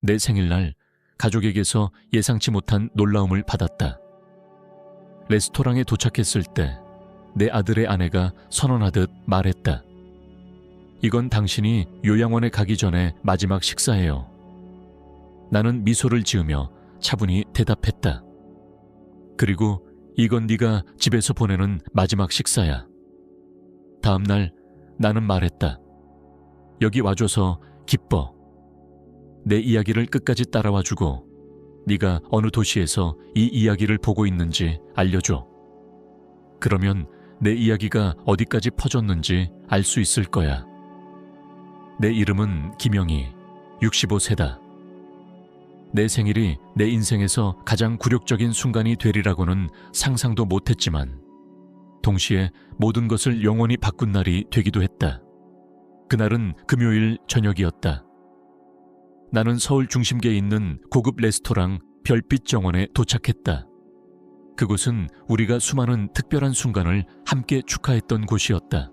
내 생일날 가족에게서 예상치 못한 놀라움을 받았다. 레스토랑에 도착했을 때 내 아들의 아내가 선언하듯 말했다. 이건 당신이 요양원에 가기 전에 마지막 식사예요. 나는 미소를 지으며 차분히 대답했다. 그리고 이건 네가 집에서 보내는 마지막 식사야. 다음 날 나는 말했다. 여기 와줘서 기뻐. 내 이야기를 끝까지 따라와주고 네가 어느 도시에서 이 이야기를 보고 있는지 알려줘. 그러면 내 이야기가 어디까지 퍼졌는지 알 수 있을 거야. 내 이름은 김영희, 65세다. 내 생일이 내 인생에서 가장 굴욕적인 순간이 되리라고는 상상도 못했지만 동시에 모든 것을 영원히 바꾼 날이 되기도 했다. 그날은 금요일 저녁이었다. 나는 서울 중심계에 있는 고급 레스토랑 별빛 정원에 도착했다. 그곳은 우리가 수많은 특별한 순간을 함께 축하했던 곳이었다.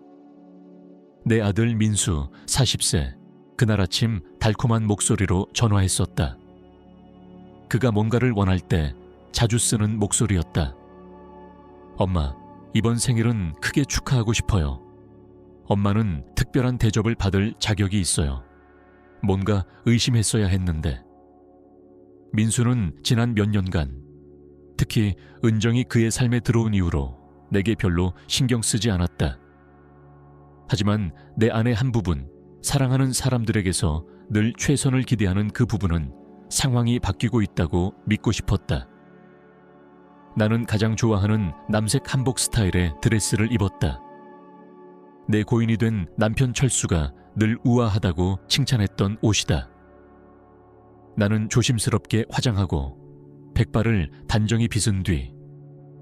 내 아들 민수 40세, 그날 아침 달콤한 목소리로 전화했었다. 그가 뭔가를 원할 때 자주 쓰는 목소리였다. 엄마, 이번 생일은 크게 축하하고 싶어요. 엄마는 특별한 대접을 받을 자격이 있어요. 뭔가 의심했어야 했는데. 민수는 지난 몇 년간, 특히 은정이 그의 삶에 들어온 이후로 내게 별로 신경 쓰지 않았다. 하지만 내 안의 한 부분, 사랑하는 사람들에게서 늘 최선을 기대하는 그 부분은 상황이 바뀌고 있다고 믿고 싶었다. 나는 가장 좋아하는 남색 한복 스타일의 드레스를 입었다. 내 고인이 된 남편 철수가 늘 우아하다고 칭찬했던 옷이다. 나는 조심스럽게 화장하고 백발을 단정히 빗은 뒤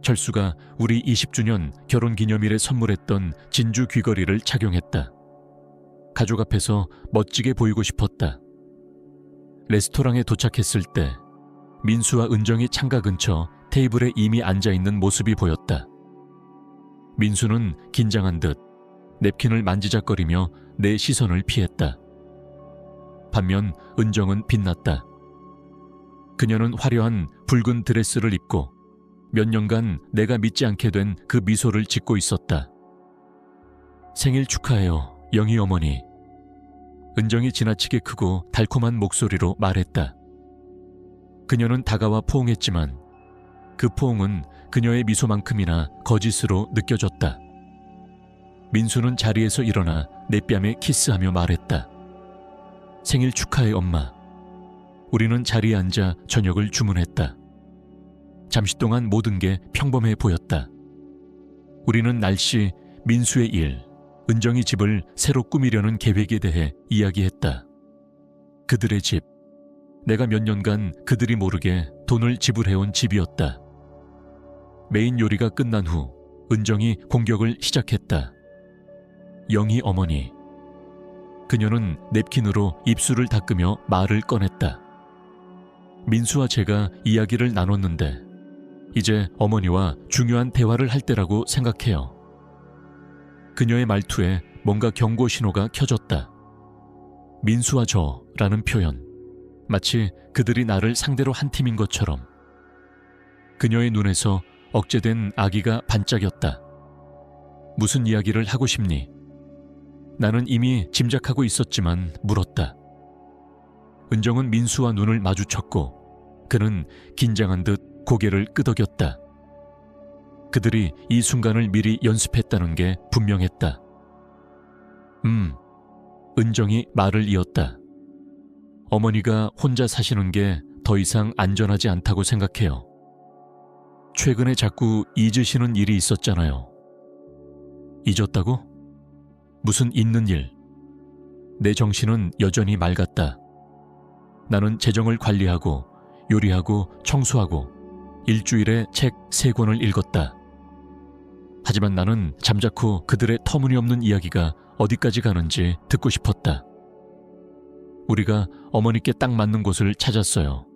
철수가 우리 20주년 결혼기념일에 선물했던 진주 귀걸이를 착용했다. 가족 앞에서 멋지게 보이고 싶었다. 레스토랑에 도착했을 때 민수와 은정이 창가 근처 테이블에 이미 앉아있는 모습이 보였다. 민수는 긴장한 듯 냅킨을 만지작거리며 내 시선을 피했다. 반면 은정은 빛났다. 그녀는 화려한 붉은 드레스를 입고 몇 년간 내가 믿지 않게 된 그 미소를 짓고 있었다. 생일 축하해요, 영희 어머니. 은정이 지나치게 크고 달콤한 목소리로 말했다. 그녀는 다가와 포옹했지만 그 포옹은 그녀의 미소만큼이나 거짓으로 느껴졌다. 민수는 자리에서 일어나 내 뺨에 키스하며 말했다. 생일 축하해, 엄마. 우리는 자리에 앉아 저녁을 주문했다. 잠시 동안 모든 게 평범해 보였다. 우리는 날씨, 민수의 일, 은정이 집을 새로 꾸미려는 계획에 대해 이야기했다. 그들의 집, 내가 몇 년간 그들이 모르게 돈을 지불해온 집이었다. 메인 요리가 끝난 후 은정이 공격을 시작했다. 영희 어머니. 그녀는 냅킨으로 입술을 닦으며 말을 꺼냈다. 민수와 제가 이야기를 나눴는데 이제 어머니와 중요한 대화를 할 때라고 생각해요. 그녀의 말투에 뭔가 경고 신호가 켜졌다. 민수와 저라는 표현, 마치 그들이 나를 상대로 한 팀인 것처럼. 그녀의 눈에서 억제된 아기가 반짝였다. 무슨 이야기를 하고 싶니? 나는 이미 짐작하고 있었지만 물었다. 은정은 민수와 눈을 마주쳤고 그는 긴장한 듯 고개를 끄덕였다. 그들이 이 순간을 미리 연습했다는 게 분명했다. 은정이 말을 이었다. 어머니가 혼자 사시는 게 더 이상 안전하지 않다고 생각해요. 최근에 자꾸 잊으시는 일이 있었잖아요. 잊었다고? 무슨 잊는 일? 내 정신은 여전히 맑았다. 나는 재정을 관리하고 요리하고 청소하고 일주일에 책 3권을 읽었다. 하지만 나는 잠자코 그들의 터무니없는 이야기가 어디까지 가는지 듣고 싶었다. 우리가 어머니께 딱 맞는 곳을 찾았어요.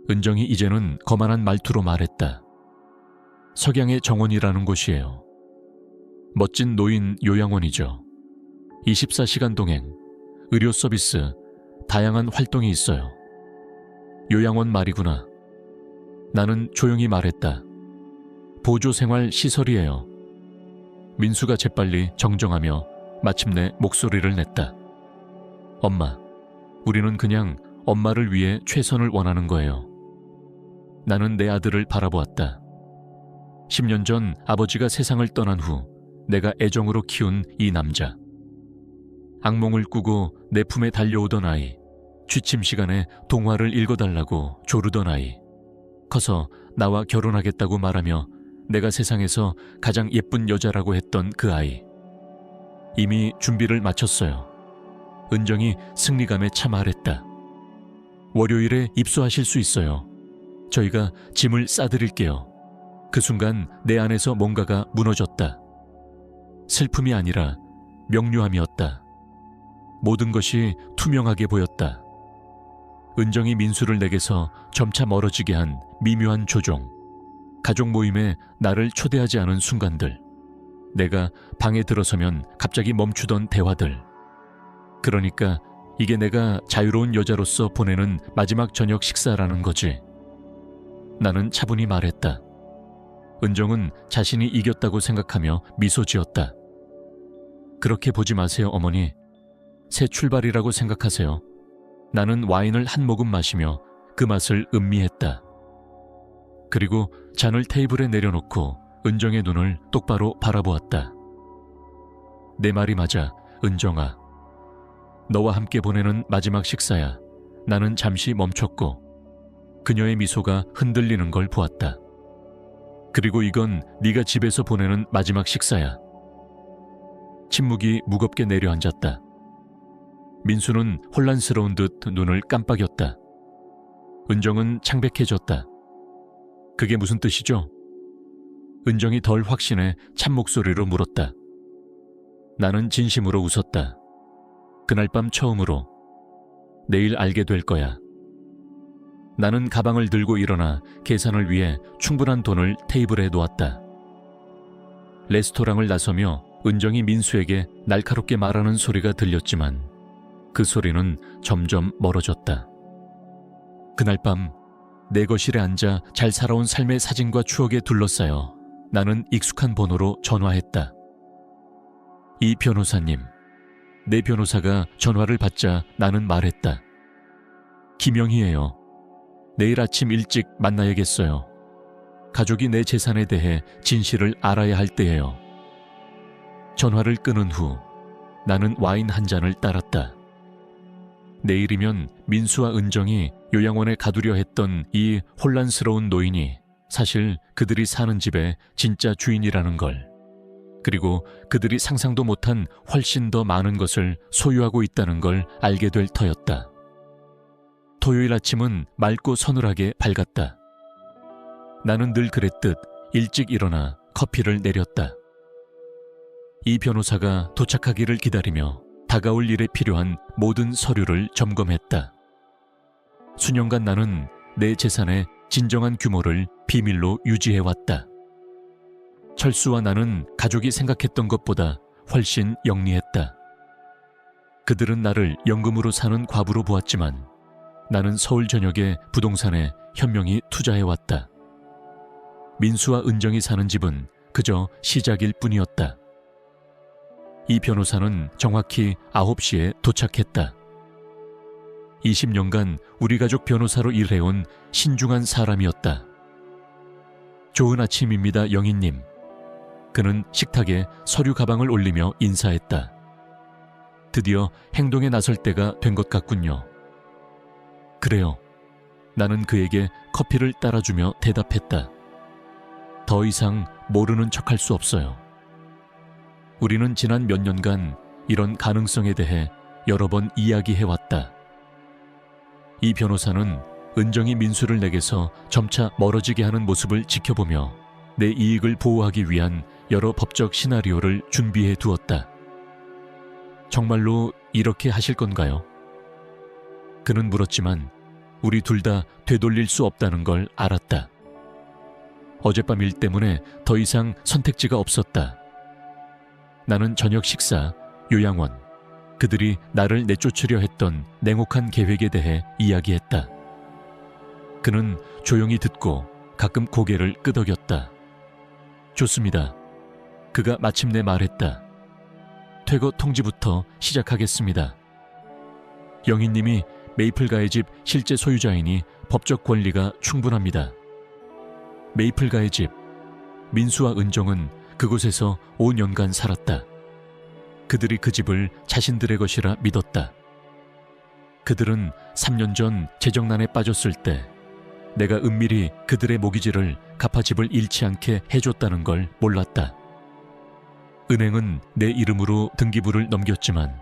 은정이 이제는 거만한 말투로 말했다. 석양의 정원이라는 곳이에요. 멋진 노인 요양원이죠. 24시간 동행, 의료 서비스, 다양한 활동이 있어요. 요양원 말이구나. 나는 조용히 말했다. 보조생활 시설이에요. 민수가 재빨리 정정하며 마침내 목소리를 냈다. 엄마, 우리는 그냥 엄마를 위해 최선을 원하는 거예요. 나는 내 아들을 바라보았다. 10년 전 아버지가 세상을 떠난 후 내가 애정으로 키운 이 남자. 악몽을 꾸고 내 품에 달려오던 아이, 취침 시간에 동화를 읽어달라고 조르던 아이, 커서 나와 결혼하겠다고 말하며 내가 세상에서 가장 예쁜 여자라고 했던 그 아이. 이미 준비를 마쳤어요. 은정이 승리감에 차 말했다. 월요일에 입소하실 수 있어요. 저희가 짐을 싸드릴게요. 그 순간 내 안에서 뭔가가 무너졌다. 슬픔이 아니라 명료함이었다. 모든 것이 투명하게 보였다. 은정이 민수를 내게서 점차 멀어지게 한 미묘한 조종, 가족 모임에 나를 초대하지 않은 순간들, 내가 방에 들어서면 갑자기 멈추던 대화들. 그러니까 이게 내가 자유로운 여자로서 보내는 마지막 저녁 식사라는 거지. 나는 차분히 말했다. 은정은 자신이 이겼다고 생각하며 미소 지었다. 그렇게 보지 마세요, 어머니. 새 출발이라고 생각하세요. 나는 와인을 한 모금 마시며 그 맛을 음미했다. 그리고 잔을 테이블에 내려놓고 은정의 눈을 똑바로 바라보았다. 내 말이 맞아, 은정아. 너와 함께 보내는 마지막 식사야. 나는 잠시 멈췄고 그녀의 미소가 흔들리는 걸 보았다. 그리고 이건 네가 집에서 보내는 마지막 식사야. 침묵이 무겁게 내려앉았다. 민수는 혼란스러운 듯 눈을 깜빡였다. 은정은 창백해졌다. 그게 무슨 뜻이죠? 은정이 덜 확신해 찬 목소리로 물었다. 나는 진심으로 웃었다. 그날 밤 처음으로. 내일 알게 될 거야. 나는 가방을 들고 일어나 계산을 위해 충분한 돈을 테이블에 놓았다. 레스토랑을 나서며 은정이 민수에게 날카롭게 말하는 소리가 들렸지만 그 소리는 점점 멀어졌다. 그날 밤 내 거실에 앉아 잘 살아온 삶의 사진과 추억에 둘러싸여 나는 익숙한 번호로 전화했다. 이 변호사님. 내 변호사가 전화를 받자 나는 말했다. 김영희예요. 내일 아침 일찍 만나야겠어요. 가족이 내 재산에 대해 진실을 알아야 할 때예요. 전화를 끊은 후 나는 와인 한 잔을 따랐다. 내일이면 민수와 은정이 요양원에 가두려 했던 이 혼란스러운 노인이 사실 그들이 사는 집의 진짜 주인이라는 걸, 그리고 그들이 상상도 못한 훨씬 더 많은 것을 소유하고 있다는 걸 알게 될 터였다. 토요일 아침은 맑고 서늘하게 밝았다. 나는 늘 그랬듯 일찍 일어나 커피를 내렸다. 이 변호사가 도착하기를 기다리며 다가올 일에 필요한 모든 서류를 점검했다. 수년간 나는 내 재산의 진정한 규모를 비밀로 유지해왔다. 철수와 나는 가족이 생각했던 것보다 훨씬 영리했다. 그들은 나를 연금으로 사는 과부로 보았지만 나는 서울 전역의 부동산에 현명히 투자해왔다. 민수와 은정이 사는 집은 그저 시작일 뿐이었다. 이 변호사는 정확히 9시에 도착했다. 20년간 우리 가족 변호사로 일해온 신중한 사람이었다. 좋은 아침입니다, 영희님. 그는 식탁에 서류 가방을 올리며 인사했다. 드디어 행동에 나설 때가 된 것 같군요. 그래요. 나는 그에게 커피를 따라주며 대답했다. 더 이상 모르는 척할 수 없어요. 우리는 지난 몇 년간 이런 가능성에 대해 여러 번 이야기해왔다. 이 변호사는 은정이 민수를 내게서 점차 멀어지게 하는 모습을 지켜보며 내 이익을 보호하기 위한 여러 법적 시나리오를 준비해 두었다. 정말로 이렇게 하실 건가요? 그는 물었지만 우리 둘 다 되돌릴 수 없다는 걸 알았다. 어젯밤 일 때문에 더 이상 선택지가 없었다. 나는 저녁 식사, 요양원, 그들이 나를 내쫓으려 했던 냉혹한 계획에 대해 이야기했다. 그는 조용히 듣고 가끔 고개를 끄덕였다. 좋습니다. 그가 마침내 말했다. 퇴거 통지부터 시작하겠습니다. 영희님이 메이플가의 집 실제 소유자이니 법적 권리가 충분합니다. 메이플가의 집, 민수와 은정은 그곳에서 5년간 살았다. 그들이 그 집을 자신들의 것이라 믿었다. 그들은 3년 전 재정난에 빠졌을 때 내가 은밀히 그들의 모기지를 갚아 집을 잃지 않게 해줬다는 걸 몰랐다. 은행은 내 이름으로 등기부를 넘겼지만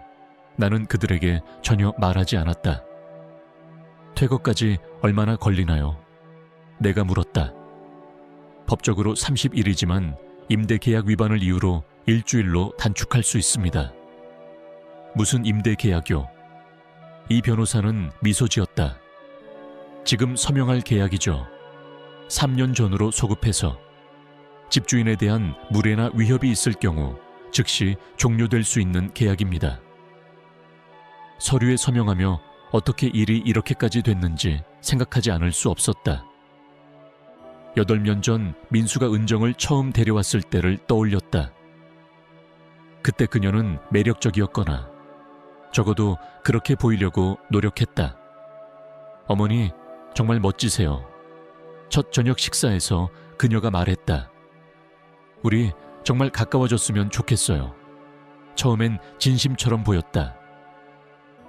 나는 그들에게 전혀 말하지 않았다. 퇴거까지 얼마나 걸리나요? 내가 물었다. 법적으로 30일이지만 임대 계약 위반을 이유로 일주일로 단축할 수 있습니다. 무슨 임대 계약이요? 이 변호사는 미소 지었다. 지금 서명할 계약이죠. 3년 전으로 소급해서 집주인에 대한 무례나 위협이 있을 경우 즉시 종료될 수 있는 계약입니다. 서류에 서명하며 어떻게 일이 이렇게까지 됐는지 생각하지 않을 수 없었다. 8년 전 민수가 은정을 처음 데려왔을 때를 떠올렸다. 그때 그녀는 매력적이었거나 적어도 그렇게 보이려고 노력했다. 어머니, 정말 멋지세요. 첫 저녁 식사에서 그녀가 말했다. 우리 정말 가까워졌으면 좋겠어요. 처음엔 진심처럼 보였다.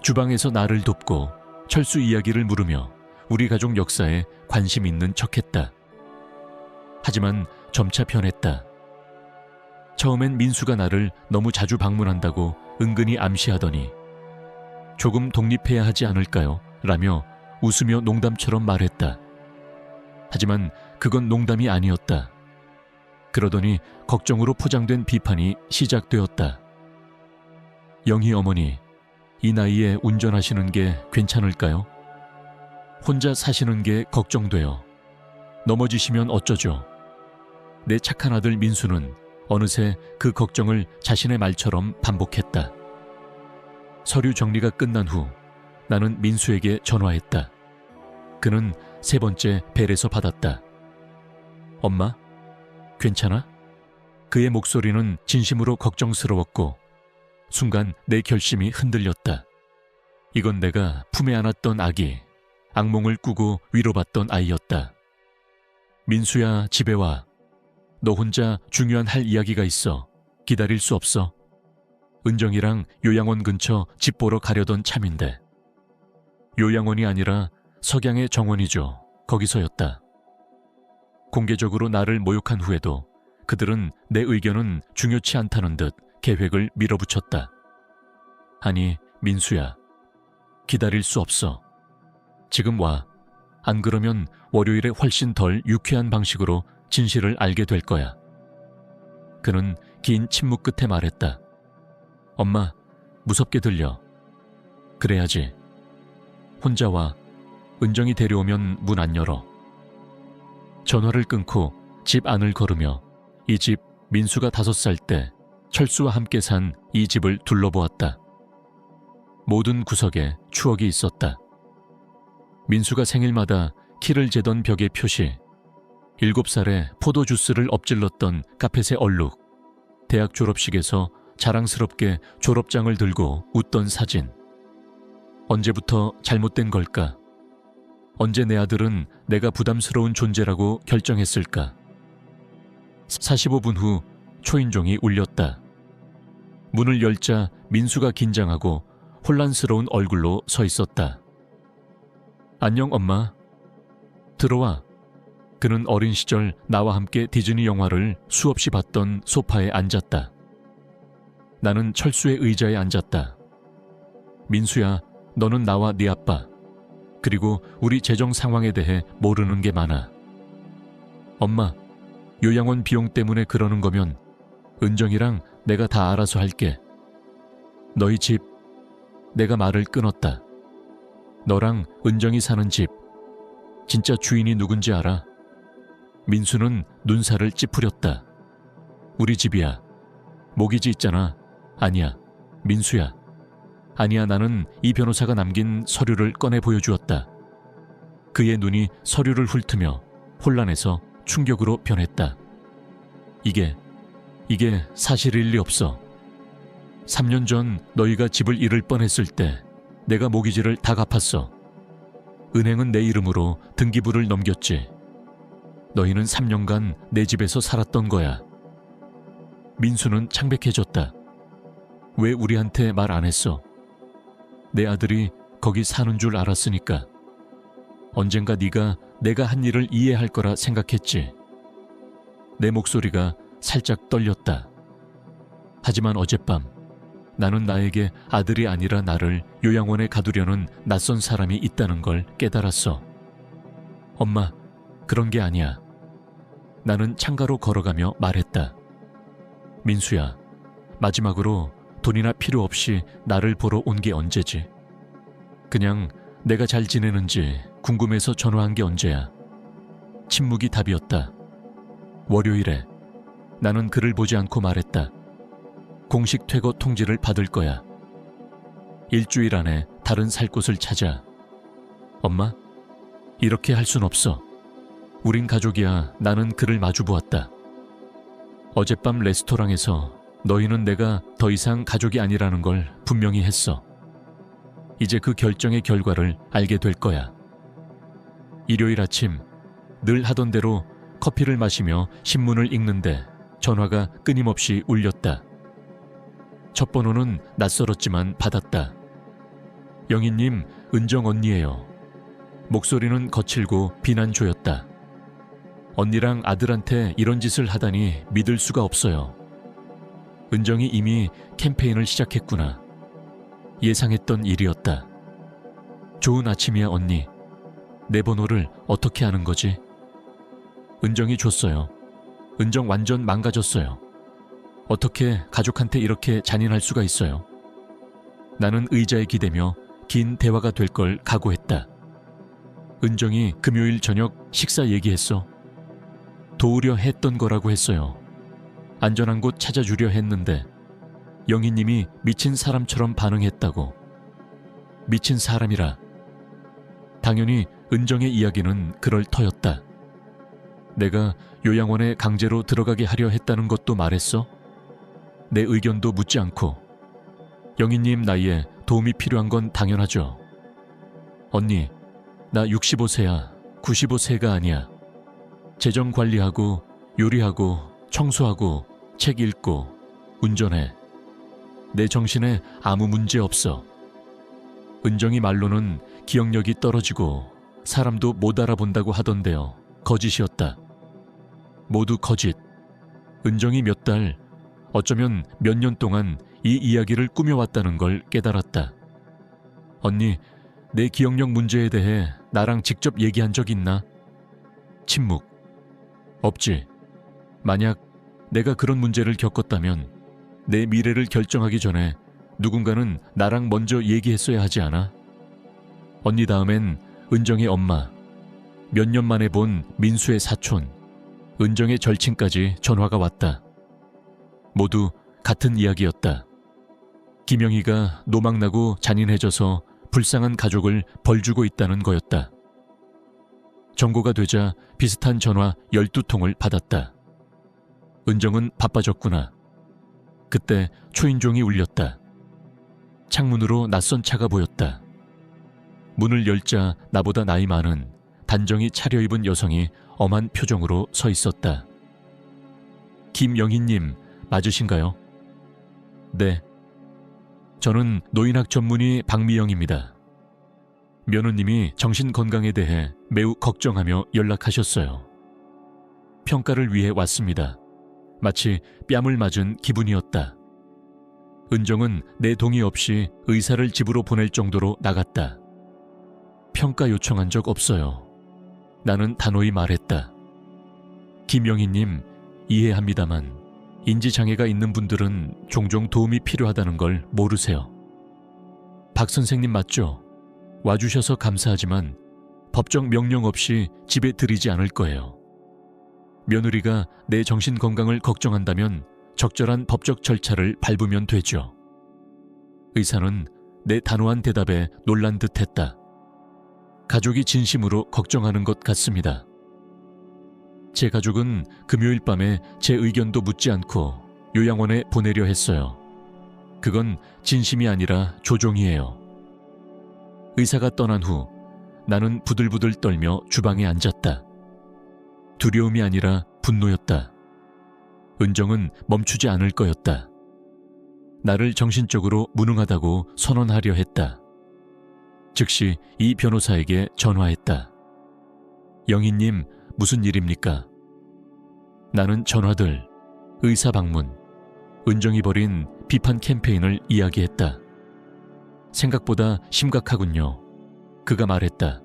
주방에서 나를 돕고 철수 이야기를 물으며 우리 가족 역사에 관심 있는 척했다. 하지만 점차 변했다. 처음엔 민수가 나를 너무 자주 방문한다고 은근히 암시하더니 조금 독립해야 하지 않을까요? 라며 웃으며 농담처럼 말했다. 하지만 그건 농담이 아니었다. 그러더니 걱정으로 포장된 비판이 시작되었다. 영희 어머니, 이 나이에 운전하시는 게 괜찮을까요? 혼자 사시는 게 걱정돼요. 넘어지시면 어쩌죠? 내 착한 아들 민수는 어느새 그 걱정을 자신의 말처럼 반복했다. 서류 정리가 끝난 후 나는 민수에게 전화했다. 그는 3번째 벨에서 받았다. 엄마, 괜찮아? 그의 목소리는 진심으로 걱정스러웠고 순간 내 결심이 흔들렸다. 이건 내가 품에 안았던 아기, 악몽을 꾸고 위로받던 아이였다. 민수야, 집에 와. 너 혼자 중요한 할 이야기가 있어. 기다릴 수 없어. 은정이랑 요양원 근처 집 보러 가려던 참인데. 요양원이 아니라 석양의 정원이죠. 거기서였다. 공개적으로 나를 모욕한 후에도 그들은 내 의견은 중요치 않다는 듯 계획을 밀어붙였다. 아니, 민수야. 기다릴 수 없어. 지금 와. 안 그러면 월요일에 훨씬 덜 유쾌한 방식으로 진실을 알게 될 거야. 그는 긴 침묵 끝에 말했다. 엄마, 무섭게 들려. 그래야지. 혼자 와. 은정이 데려오면 문 안 열어. 전화를 끊고 집 안을 걸으며 이 집 민수가 5살 때 철수와 함께 산 이 집을 둘러보았다. 모든 구석에 추억이 있었다. 민수가 생일마다 키를 재던 벽의 표시, 7살에 포도 주스를 엎질렀던 카펫의 얼룩, 대학 졸업식에서 자랑스럽게 졸업장을 들고 웃던 사진. 언제부터 잘못된 걸까? 언제 내 아들은 내가 부담스러운 존재라고 결정했을까? 45분 후 초인종이 울렸다. 문을 열자 민수가 긴장하고 혼란스러운 얼굴로 서 있었다. 안녕 엄마. 들어와. 그는 어린 시절 나와 함께 디즈니 영화를 수없이 봤던 소파에 앉았다. 나는 철수의 의자에 앉았다. 민수야, 너는 나와 네 아빠, 그리고 우리 재정 상황에 대해 모르는 게 많아. 엄마, 요양원 비용 때문에 그러는 거면 은정이랑 내가 다 알아서 할게. 너희 집, 내가 말을 끊었다. 너랑 은정이 사는 집, 진짜 주인이 누군지 알아? 민수는 눈살을 찌푸렸다. 우리 집이야. 모기지 있잖아. 아니야, 민수야. 아니야, 나는 이 변호사가 남긴 서류를 꺼내 보여주었다. 그의 눈이 서류를 훑으며 혼란해서 충격으로 변했다. 이게 사실일 리 없어. 3년 전 너희가 집을 잃을 뻔했을 때 내가 모기지를 다 갚았어. 은행은 내 이름으로 등기부를 넘겼지. 너희는 3년간 내 집에서 살았던 거야. 민수는 창백해졌다. 왜 우리한테 말 안 했어? 내 아들이 거기 사는 줄 알았으니까. 언젠가 네가 내가 한 일을 이해할 거라 생각했지. 내 목소리가 살짝 떨렸다. 하지만 어젯밤 나는 나에게 아들이 아니라 나를 요양원에 가두려는 낯선 사람이 있다는 걸 깨달았어. 엄마, 그런 게 아니야. 나는 창가로 걸어가며 말했다. 민수야, 마지막으로 돈이나 필요 없이 나를 보러 온 게 언제지? 그냥 내가 잘 지내는지 궁금해서 전화한 게 언제야? 침묵이 답이었다. 월요일에 나는 그를 보지 않고 말했다. 공식 퇴거 통지를 받을 거야. 일주일 안에 다른 살 곳을 찾아. 엄마, 이렇게 할 순 없어. 우린 가족이야. 나는 그를 마주 보았다. 어젯밤 레스토랑에서 너희는 내가 더 이상 가족이 아니라는 걸 분명히 했어. 이제 그 결정의 결과를 알게 될 거야. 일요일 아침 늘 하던 대로 커피를 마시며 신문을 읽는데 전화가 끊임없이 울렸다. 첫 번호는 낯설었지만 받았다. 영희님, 은정 언니예요. 목소리는 거칠고 비난조였다. 언니랑 아들한테 이런 짓을 하다니 믿을 수가 없어요. 은정이 이미 캠페인을 시작했구나. 예상했던 일이었다. 좋은 아침이야, 언니. 내 번호를 어떻게 아는 거지? 은정이 줬어요. 은정 완전 망가졌어요. 어떻게 가족한테 이렇게 잔인할 수가 있어요? 나는 의자에 기대며 긴 대화가 될 걸 각오했다. 은정이 금요일 저녁 식사 얘기했어. 도우려 했던 거라고 했어요. 안전한 곳 찾아주려 했는데 영희님이 미친 사람처럼 반응했다고. 미친 사람이라. 당연히 은정의 이야기는 그럴 터였다. 내가 요양원에 강제로 들어가게 하려 했다는 것도 말했어? 내 의견도 묻지 않고. 영희님 나이에 도움이 필요한 건 당연하죠. 언니, 나 65세야. 95세가 아니야. 재정 관리하고 요리하고 청소하고 책 읽고 운전해. 내 정신에 아무 문제 없어. 은정이 말로는 기억력이 떨어지고 사람도 못 알아본다고 하던데요. 거짓이었다. 모두 거짓. 은정이 몇 달, 어쩌면 몇 년 동안 이 이야기를 꾸며왔다는 걸 깨달았다. 언니, 내 기억력 문제에 대해 나랑 직접 얘기한 적 있나? 침묵. 없지. 만약 내가 그런 문제를 겪었다면 내 미래를 결정하기 전에 누군가는 나랑 먼저 얘기했어야 하지 않아? 언니 다음엔 은정의 엄마, 몇 년 만에 본 민수의 사촌, 은정의 절친까지 전화가 왔다. 모두 같은 이야기였다. 김영희가 노망나고 잔인해져서 불쌍한 가족을 벌주고 있다는 거였다. 정보가 되자 비슷한 전화 12통을 받았다. 은정은 바빠졌구나. 그때 초인종이 울렸다. 창문으로 낯선 차가 보였다. 문을 열자 나보다 나이 많은 단정히 차려입은 여성이 엄한 표정으로 서 있었다. 김영희님, 맞으신가요? 네. 저는 노인학 전문의 박미영입니다. 며느님이 정신건강에 대해 매우 걱정하며 연락하셨어요. 평가를 위해 왔습니다. 마치 뺨을 맞은 기분이었다. 은정은 내 동의 없이 의사를 집으로 보낼 정도로 나갔다. 평가 요청한 적 없어요. 나는 단호히 말했다. 김영희님, 이해합니다만 인지장애가 있는 분들은 종종 도움이 필요하다는 걸 모르세요. 박 선생님 맞죠? 와주셔서 감사하지만 법적 명령 없이 집에 들이지 않을 거예요. 며느리가 내 정신건강을 걱정한다면 적절한 법적 절차를 밟으면 되죠. 의사는 내 단호한 대답에 놀란 듯했다. 가족이 진심으로 걱정하는 것 같습니다. 제 가족은 금요일 밤에 제 의견도 묻지 않고 요양원에 보내려 했어요. 그건 진심이 아니라 조종이에요. 의사가 떠난 후 나는 부들부들 떨며 주방에 앉았다. 두려움이 아니라 분노였다. 은정은 멈추지 않을 거였다. 나를 정신적으로 무능하다고 선언하려 했다. 즉시 이 변호사에게 전화했다. 영희님, 무슨 일입니까? 나는 전화들, 의사 방문, 은정이 벌인 비판 캠페인을 이야기했다. 생각보다 심각하군요. 그가 말했다.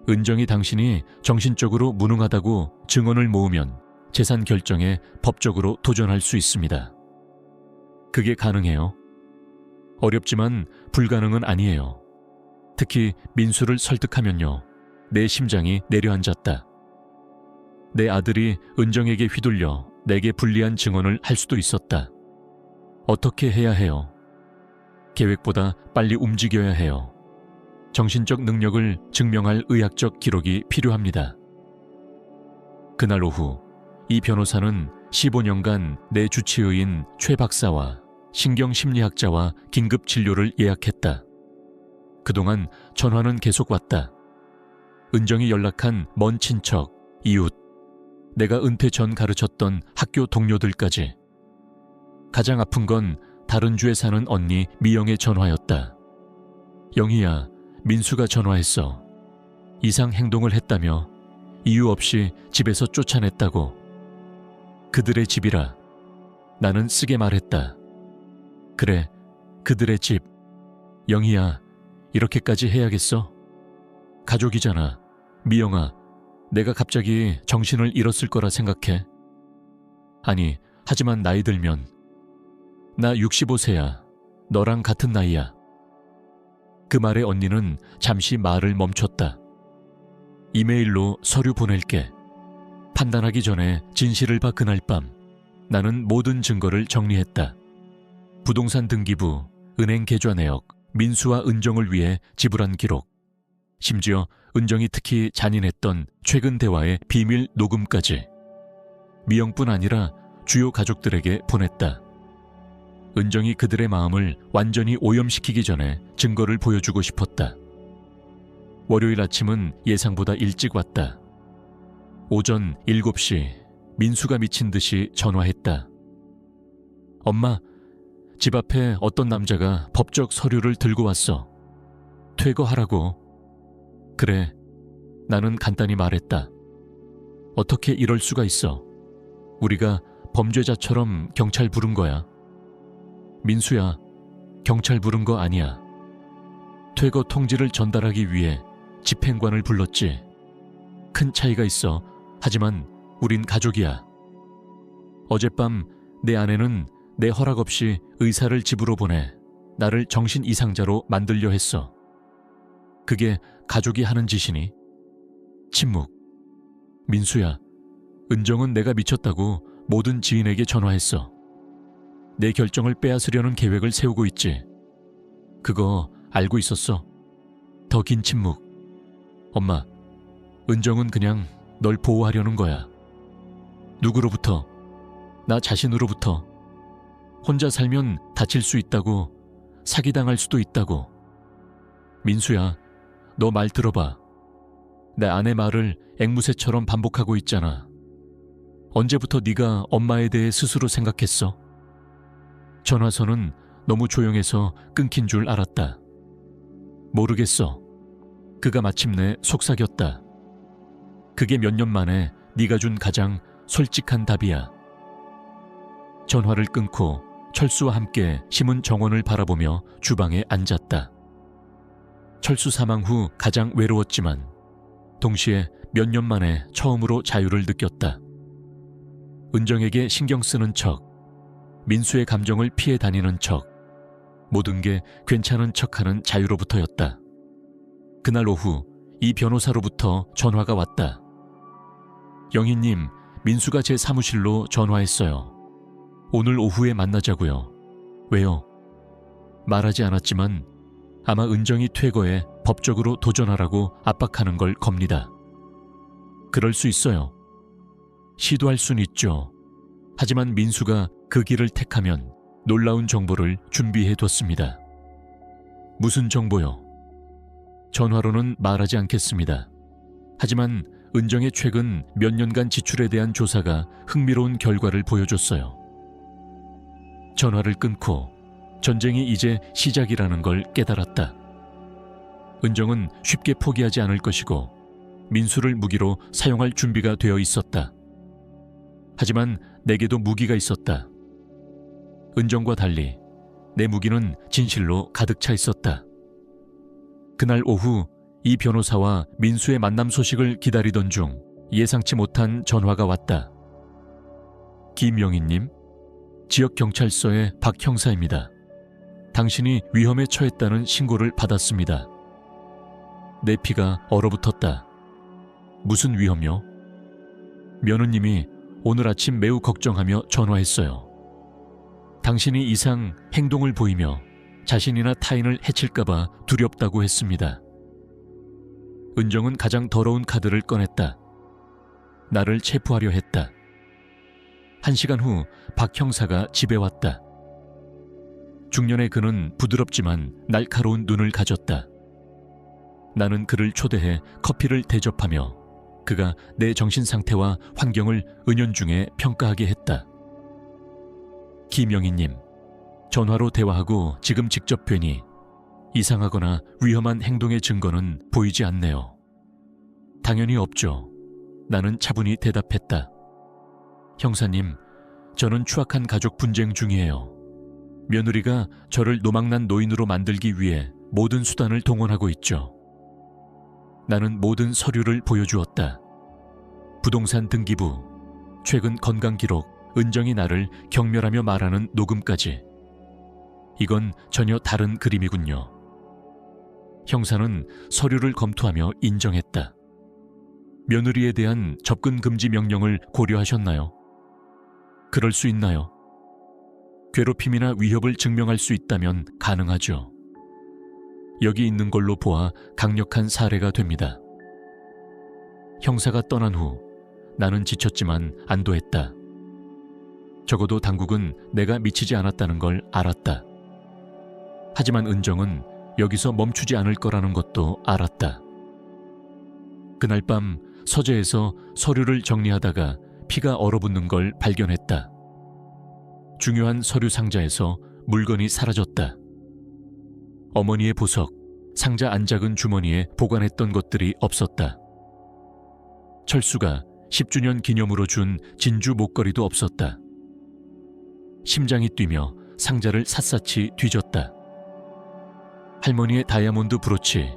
은정이 당신이 정신적으로 무능하다고 증언을 모으면 재산 결정에 법적으로 도전할 수 있습니다. 그게 가능해요? 어렵지만 불가능은 아니에요. 특히 민수를 설득하면요. 내 심장이 내려앉았다. 내 아들이 은정에게 휘둘려 내게 불리한 증언을 할 수도 있었다. 어떻게 해야 해요? 계획보다 빨리 움직여야 해요. 정신적 능력을 증명할 의학적 기록이 필요합니다. 그날 오후 이 변호사는 15년간 내 주치의인 최 박사와 신경심리학자와 긴급 진료를 예약했다. 그동안 전화는 계속 왔다. 은정이 연락한 먼 친척, 이웃, 내가 은퇴 전 가르쳤던 학교 동료들까지. 가장 아픈 건 다른 주에 사는 언니 미영의 전화였다. 영희야, 민수가 전화했어. 이상 행동을 했다며 이유 없이 집에서 쫓아냈다고. 그들의 집이라. 나는 쓰게 말했다. 그래, 그들의 집. 영희야, 이렇게까지 해야겠어? 가족이잖아. 미영아, 내가 갑자기 정신을 잃었을 거라 생각해? 아니, 하지만 나이 들면. 나 65세야. 너랑 같은 나이야. 그 말에 언니는 잠시 말을 멈췄다. 이메일로 서류 보낼게. 판단하기 전에 진실을 봐. 그날 밤 나는 모든 증거를 정리했다. 부동산 등기부, 은행 계좌 내역, 민수와 은정을 위해 지불한 기록, 심지어 은정이 특히 잔인했던 최근 대화의 비밀 녹음까지. 미영뿐 아니라 주요 가족들에게 보냈다. 은정이 그들의 마음을 완전히 오염시키기 전에 증거를 보여주고 싶었다. 월요일 아침은 예상보다 일찍 왔다. 오전 7시 민수가 미친 듯이 전화했다. 엄마, 집 앞에 어떤 남자가 법적 서류를 들고 왔어. 퇴거하라고. 그래, 나는 간단히 말했다. 어떻게 이럴 수가 있어. 우리가 범죄자처럼 경찰 부른 거야. 민수야, 경찰 부른 거 아니야. 퇴거 통지를 전달하기 위해 집행관을 불렀지. 큰 차이가 있어. 하지만 우린 가족이야. 어젯밤 내 아내는 내 허락 없이 의사를 집으로 보내 나를 정신 이상자로 만들려 했어. 그게 가족이 하는 짓이니? 침묵. 민수야, 은정은 내가 미쳤다고 모든 지인에게 전화했어. 내 결정을 빼앗으려는 계획을 세우고 있지. 그거 알고 있었어. 더 긴 침묵. 엄마, 은정은 그냥 널 보호하려는 거야. 누구로부터? 나 자신으로부터. 혼자 살면 다칠 수 있다고, 사기당할 수도 있다고. 민수야, 너 말 들어봐. 내 아내 말을 앵무새처럼 반복하고 있잖아. 언제부터 네가 엄마에 대해 스스로 생각했어? 전화선은 너무 조용해서 끊긴 줄 알았다. 모르겠어. 그가 마침내 속삭였다. 그게 몇 년 만에 네가 준 가장 솔직한 답이야. 전화를 끊고 철수와 함께 심은 정원을 바라보며 주방에 앉았다. 철수 사망 후 가장 외로웠지만 동시에 몇 년 만에 처음으로 자유를 느꼈다. 은정에게 신경 쓰는 척, 민수의 감정을 피해 다니는 척, 모든 게 괜찮은 척하는 자유로부터였다. 그날 오후 이 변호사로부터 전화가 왔다. 영희님, 민수가 제 사무실로 전화했어요. 오늘 오후에 만나자고요. 왜요? 말하지 않았지만 아마 은정이 퇴거에 법적으로 도전하라고 압박하는 걸 겁니다. 그럴 수 있어요. 시도할 순 있죠. 하지만 민수가 그 길을 택하면 놀라운 정보를 준비해뒀습니다. 무슨 정보요? 전화로는 말하지 않겠습니다. 하지만 은정의 최근 몇 년간 지출에 대한 조사가 흥미로운 결과를 보여줬어요. 전화를 끊고 전쟁이 이제 시작이라는 걸 깨달았다. 은정은 쉽게 포기하지 않을 것이고 민수를 무기로 사용할 준비가 되어 있었다. 하지만 내게도 무기가 있었다. 은정과 달리 내 무기는 진실로 가득 차 있었다. 그날 오후 이 변호사와 민수의 만남 소식을 기다리던 중 예상치 못한 전화가 왔다. 김영희님, 지역경찰서의 박 형사입니다. 당신이 위험에 처했다는 신고를 받았습니다. 내 피가 얼어붙었다. 무슨 위험요? 며느님이 오늘 아침 매우 걱정하며 전화했어요. 당신이 이상 행동을 보이며 자신이나 타인을 해칠까봐 두렵다고 했습니다. 은정은 가장 더러운 카드를 꺼냈다. 나를 체포하려 했다. 1시간 후 박 형사가 집에 왔다. 중년의 그는 부드럽지만 날카로운 눈을 가졌다. 나는 그를 초대해 커피를 대접하며 그가 내 정신 상태와 환경을 은연중에 평가하게 했다. 김영희님, 전화로 대화하고 지금 직접 뵈니 이상하거나 위험한 행동의 증거는 보이지 않네요. 당연히 없죠. 나는 차분히 대답했다. 형사님, 저는 추악한 가족 분쟁 중이에요. 며느리가 저를 노망난 노인으로 만들기 위해 모든 수단을 동원하고 있죠. 나는 모든 서류를 보여주었다. 부동산 등기부, 최근 건강기록, 은정이 나를 경멸하며 말하는 녹음까지. 이건 전혀 다른 그림이군요. 형사는 서류를 검토하며 인정했다. 며느리에 대한 접근 금지 명령을 고려하셨나요? 그럴 수 있나요? 괴롭힘이나 위협을 증명할 수 있다면 가능하죠. 여기 있는 걸로 보아 강력한 사례가 됩니다. 형사가 떠난 후 나는 지쳤지만 안도했다. 적어도 당국은 내가 미치지 않았다는 걸 알았다. 하지만 은정은 여기서 멈추지 않을 거라는 것도 알았다. 그날 밤 서재에서 서류를 정리하다가 피가 얼어붙는 걸 발견했다. 중요한 서류 상자에서 물건이 사라졌다. 어머니의 보석, 상자 안작은 주머니에 보관했던 것들이 없었다. 철수가 10주년 기념으로 준 진주 목걸이도 없었다. 심장이 뛰며 상자를 샅샅이 뒤졌다. 할머니의 다이아몬드 브로치,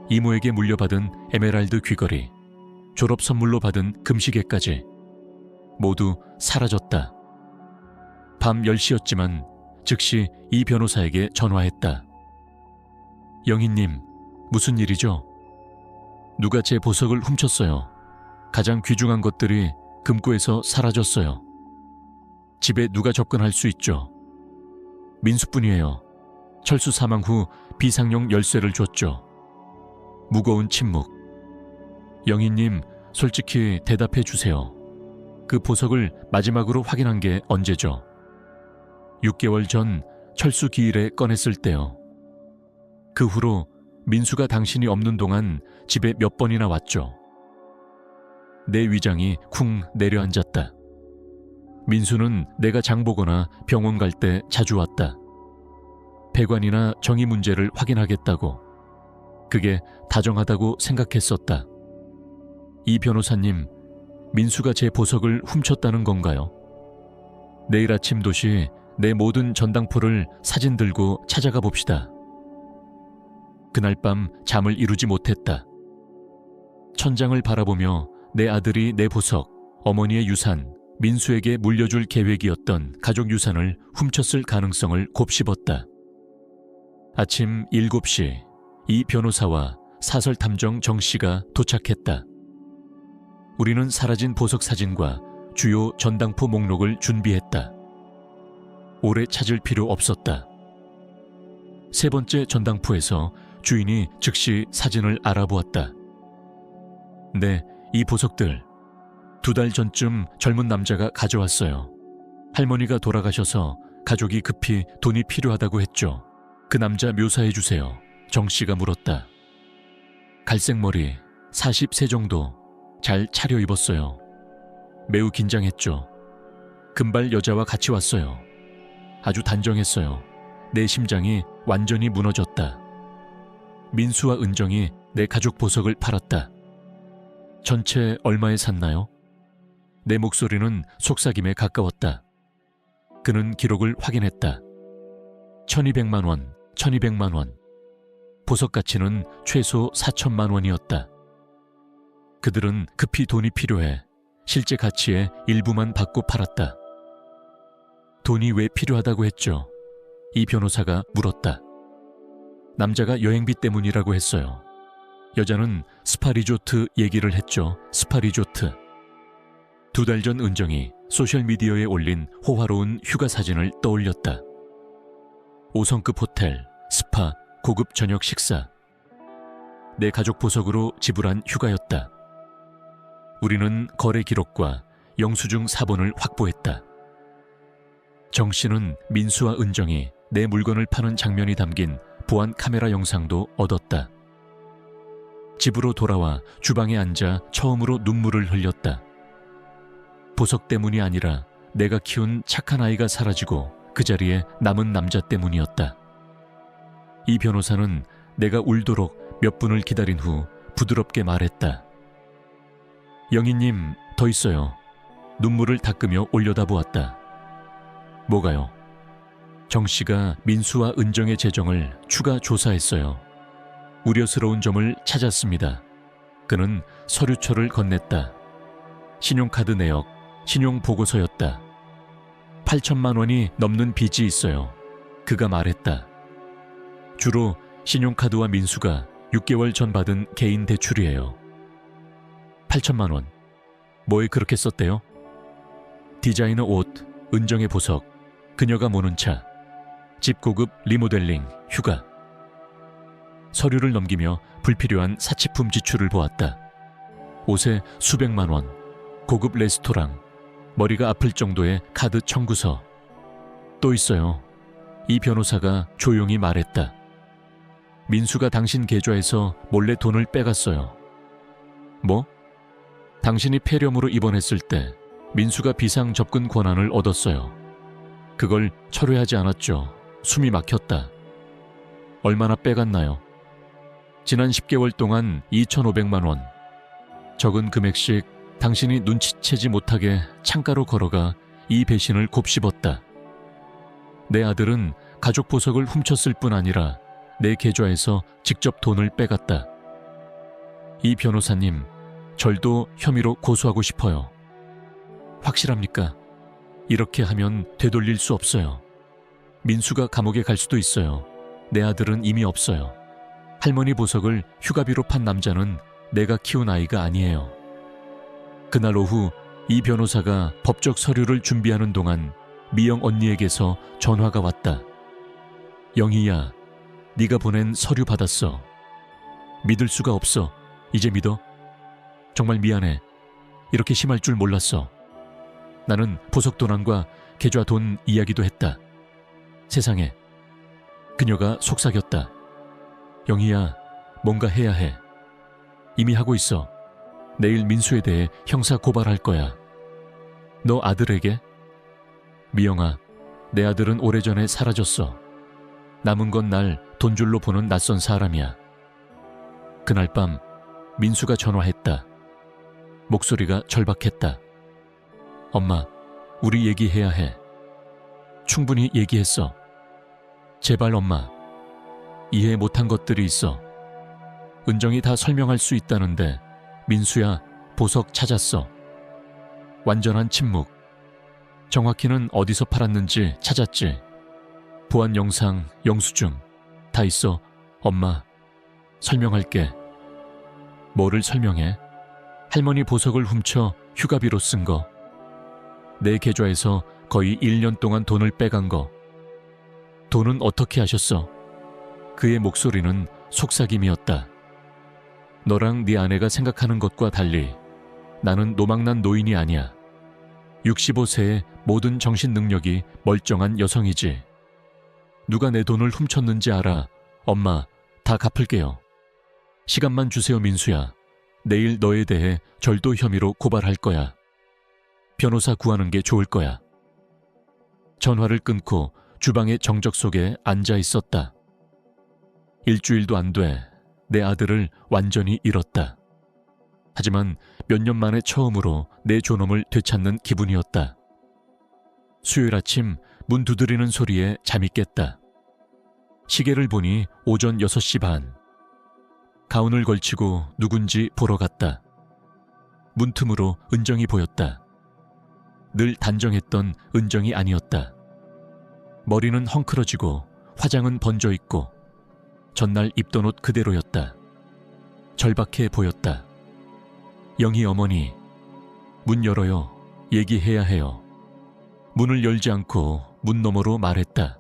이모에게 물려받은 에메랄드 귀걸이, 졸업 선물로 받은 금시계까지 모두 사라졌다. 밤 10시였지만 즉시 이 변호사에게 전화했다. 영희님, 무슨 일이죠? 누가 제 보석을 훔쳤어요. 가장 귀중한 것들이 금고에서 사라졌어요. 집에 누가 접근할 수 있죠? 민수뿐이에요. 철수 사망 후 비상용 열쇠를 줬죠. 무거운 침묵. 영희님, 솔직히 대답해 주세요. 그 보석을 마지막으로 확인한 게 언제죠? 6개월 전 철수 기일에 꺼냈을 때요. 그 후로 민수가 당신이 없는 동안 집에 몇 번이나 왔죠. 내 위장이 쿵 내려앉았다. 민수는 내가 장 보거나 병원 갈 때 자주 왔다. 배관이나 정의 문제를 확인하겠다고. 그게 다정하다고 생각했었다. 이 변호사님, 민수가 제 보석을 훔쳤다는 건가요? 내일 아침 도시 내 모든 전당포를 사진 들고 찾아가 봅시다. 그날 밤 잠을 이루지 못했다. 천장을 바라보며 내 아들이 내 보석, 어머니의 유산, 민수에게 물려줄 계획이었던 가족 유산을 훔쳤을 가능성을 곱씹었다. 아침 7시 이 변호사와 사설탐정 정씨가 도착했다. 우리는 사라진 보석 사진과 주요 전당포 목록을 준비했다. 오래 찾을 필요 없었다. 세 번째 전당포에서 주인이 즉시 사진을 알아보았다. 네, 이 보석들 2달 전쯤 젊은 남자가 가져왔어요. 할머니가 돌아가셔서 가족이 급히 돈이 필요하다고 했죠. 그 남자 묘사해 주세요. 정 씨가 물었다. 갈색 머리, 40세 정도, 잘 차려입었어요. 매우 긴장했죠. 금발 여자와 같이 왔어요. 아주 단정했어요. 내 심장이 완전히 무너졌다. 민수와 은정이 내 가족 보석을 팔았다. 전체 얼마에 샀나요? 내 목소리는 속삭임에 가까웠다. 그는 기록을 확인했다. 1200만 원, 1200만 원. 보석 가치는 최소 4000만 원이었다. 그들은 급히 돈이 필요해 실제 가치의 일부만 받고 팔았다. 돈이 왜 필요하다고 했죠? 이 변호사가 물었다. 남자가 여행비 때문이라고 했어요. 여자는 스파리조트 얘기를 했죠. 스파리조트. 2달 전 은정이 소셜미디어에 올린 호화로운 휴가 사진을 떠올렸다. 5성급 호텔, 스파, 고급 저녁 식사. 내 가족 보석으로 지불한 휴가였다. 우리는 거래 기록과 영수증 사본을 확보했다. 정 씨는 민수와 은정이 내 물건을 파는 장면이 담긴 보안 카메라 영상도 얻었다. 집으로 돌아와 주방에 앉아 처음으로 눈물을 흘렸다. 보석 때문이 아니라 내가 키운 착한 아이가 사라지고 그 자리에 남은 남자 때문이었다. 이 변호사는 내가 울도록 몇 분을 기다린 후 부드럽게 말했다. 영희님, 더 있어요. 눈물을 닦으며 올려다보았다. 뭐가요? 정 씨가 민수와 은정의 재정을 추가 조사했어요. 우려스러운 점을 찾았습니다. 그는 서류처를 건넸다. 신용카드 내역, 신용보고서였다. 8천만 원이 넘는 빚이 있어요. 그가 말했다. 주로 신용카드와 민수가 6개월 전 받은 개인 대출이에요. 8천만 원. 뭐에 그렇게 썼대요? 디자이너 옷, 은정의 보석, 그녀가 모는 차, 집 고급 리모델링, 휴가. 서류를 넘기며 불필요한 사치품 지출을 보았다. 옷에 수백만 원, 고급 레스토랑, 머리가 아플 정도의 카드 청구서. 또 있어요. 이 변호사가 조용히 말했다. 민수가 당신 계좌에서 몰래 돈을 빼갔어요. 뭐? 당신이 폐렴으로 입원했을 때 민수가 비상 접근 권한을 얻었어요. 그걸 철회하지 않았죠. 숨이 막혔다. 얼마나 빼갔나요? 지난 10개월 동안 2,500만 원. 적은 금액씩 당신이 눈치채지 못하게 창가로 걸어가 이 배신을 곱씹었다. 내 아들은 가족 보석을 훔쳤을 뿐 아니라 내 계좌에서 직접 돈을 빼갔다. 이 변호사님, 절도 혐의로 고소하고 싶어요. 확실합니까? 이렇게 하면 되돌릴 수 없어요. 민수가 감옥에 갈 수도 있어요. 내 아들은 이미 없어요. 할머니 보석을 휴가비로 판 남자는 내가 키운 아이가 아니에요. 그날 오후 이 변호사가 법적 서류를 준비하는 동안 미영 언니에게서 전화가 왔다. 영희야, 네가 보낸 서류 받았어. 믿을 수가 없어. 이제 믿어? 정말 미안해. 이렇게 심할 줄 몰랐어. 나는 보석 도난과 계좌 돈 이야기도 했다. 세상에. 그녀가 속삭였다. 영희야, 뭔가 해야 해. 이미 하고 있어. 내일 민수에 대해 형사 고발할 거야. 너 아들에게? 미영아, 내 아들은 오래전에 사라졌어. 남은 건 날 돈줄로 보는 낯선 사람이야. 그날 밤 민수가 전화했다. 목소리가 절박했다. 엄마, 우리 얘기해야 해. 충분히 얘기했어. 제발 엄마. 이해 못한 것들이 있어. 은정이 다 설명할 수 있다는데 민수야, 보석 찾았어. 완전한 침묵. 정확히는 어디서 팔았는지 찾았지. 보안 영상, 영수증 다 있어. 엄마, 설명할게. 뭐를 설명해? 할머니 보석을 훔쳐 휴가비로 쓴 거. 내 계좌에서 거의 1년 동안 돈을 빼간 거. 돈은 어떻게 하셨어? 그의 목소리는 속삭임이었다. 너랑 네 아내가 생각하는 것과 달리 나는 노망난 노인이 아니야. 65세의 모든 정신 능력이 멀쩡한 여성이지. 누가 내 돈을 훔쳤는지 알아. 엄마, 다 갚을게요. 시간만 주세요, 민수야. 내일 너에 대해 절도 혐의로 고발할 거야. 변호사 구하는 게 좋을 거야. 전화를 끊고 주방의 정적 속에 앉아 있었다. 일주일도 안 돼. 내 아들을 완전히 잃었다. 하지만 몇 년 만에 처음으로 내 존엄을 되찾는 기분이었다. 수요일 아침 문 두드리는 소리에 잠이 깼다. 시계를 보니 오전 6시 반. 가운을 걸치고 누군지 보러 갔다. 문틈으로 은정이 보였다. 늘 단정했던 은정이 아니었다. 머리는 헝클어지고 화장은 번져 있고 전날 입던 옷 그대로였다. 절박해 보였다. 영희 어머니, 문 열어요. 얘기해야 해요. 문을 열지 않고 문 너머로 말했다.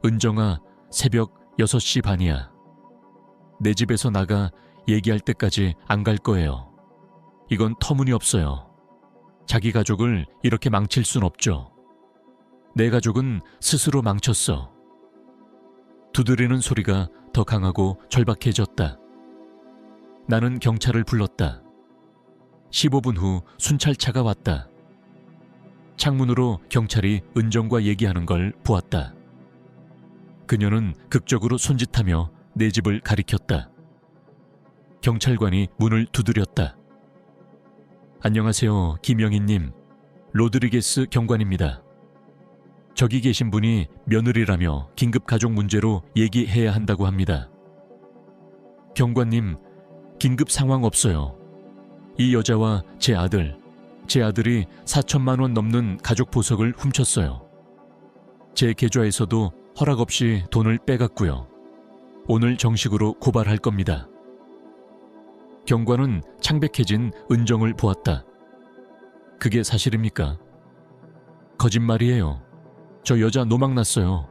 은정아, 새벽 6시 반이야. 내 집에서 나가 얘기할 때까지 안 갈 거예요. 이건 터무니없어요. 자기 가족을 이렇게 망칠 순 없죠. 내 가족은 스스로 망쳤어. 두드리는 소리가 더 강하고 절박해졌다. 나는 경찰을 불렀다. 15분 후 순찰차가 왔다. 창문으로 경찰이 은정과 얘기하는 걸 보았다. 그녀는 극적으로 손짓하며 내 집을 가리켰다. 경찰관이 문을 두드렸다. 안녕하세요, 김영희님. 로드리게스 경관입니다. 저기 계신 분이 며느리라며 긴급 가족 문제로 얘기해야 한다고 합니다. 경관님, 긴급 상황 없어요. 이 여자와 제 아들이 4천만 원 넘는 가족 보석을 훔쳤어요. 제 계좌에서도 허락 없이 돈을 빼갔고요. 오늘 정식으로 고발할 겁니다. 경관은 창백해진 은정을 보았다. 그게 사실입니까? 거짓말이에요. 저 여자 노망났어요.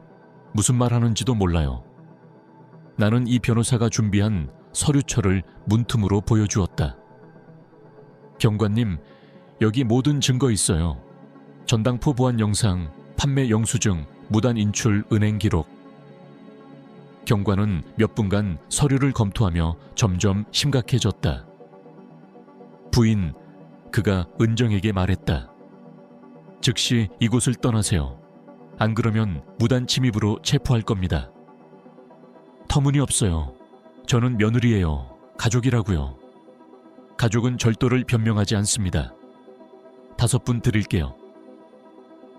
무슨 말 하는지도 몰라요. 나는 이 변호사가 준비한 서류처를 문틈으로 보여주었다. 경관님, 여기 모든 증거 있어요. 전당포 보안 영상, 판매 영수증, 무단 인출 은행 기록. 경관은 몇 분간 서류를 검토하며 점점 심각해졌다. 부인, 그가 은정에게 말했다. 즉시 이곳을 떠나세요. 안 그러면 무단 침입으로 체포할 겁니다. 터무니없어요. 저는 며느리예요. 가족이라고요. 가족은 절도를 변명하지 않습니다. 5분 드릴게요.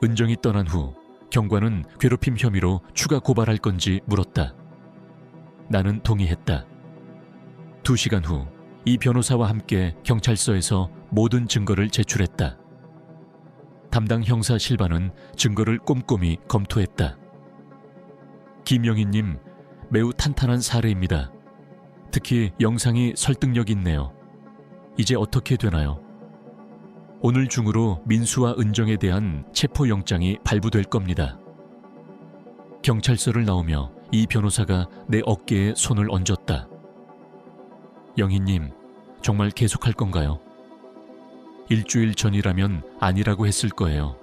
은정이 떠난 후 경관은 괴롭힘 혐의로 추가 고발할 건지 물었다. 나는 동의했다. 2시간 후 이 변호사와 함께 경찰서에서 모든 증거를 제출했다. 담당 형사 실바는 증거를 꼼꼼히 검토했다. 김영희님, 매우 탄탄한 사례입니다. 특히 영상이 설득력 있네요. 이제 어떻게 되나요? 오늘 중으로 민수와 은정에 대한 체포영장이 발부될 겁니다. 경찰서를 나오며 이 변호사가 내 어깨에 손을 얹었다. 영희님, 정말 계속할 건가요? 일주일 전이라면 아니라고 했을 거예요.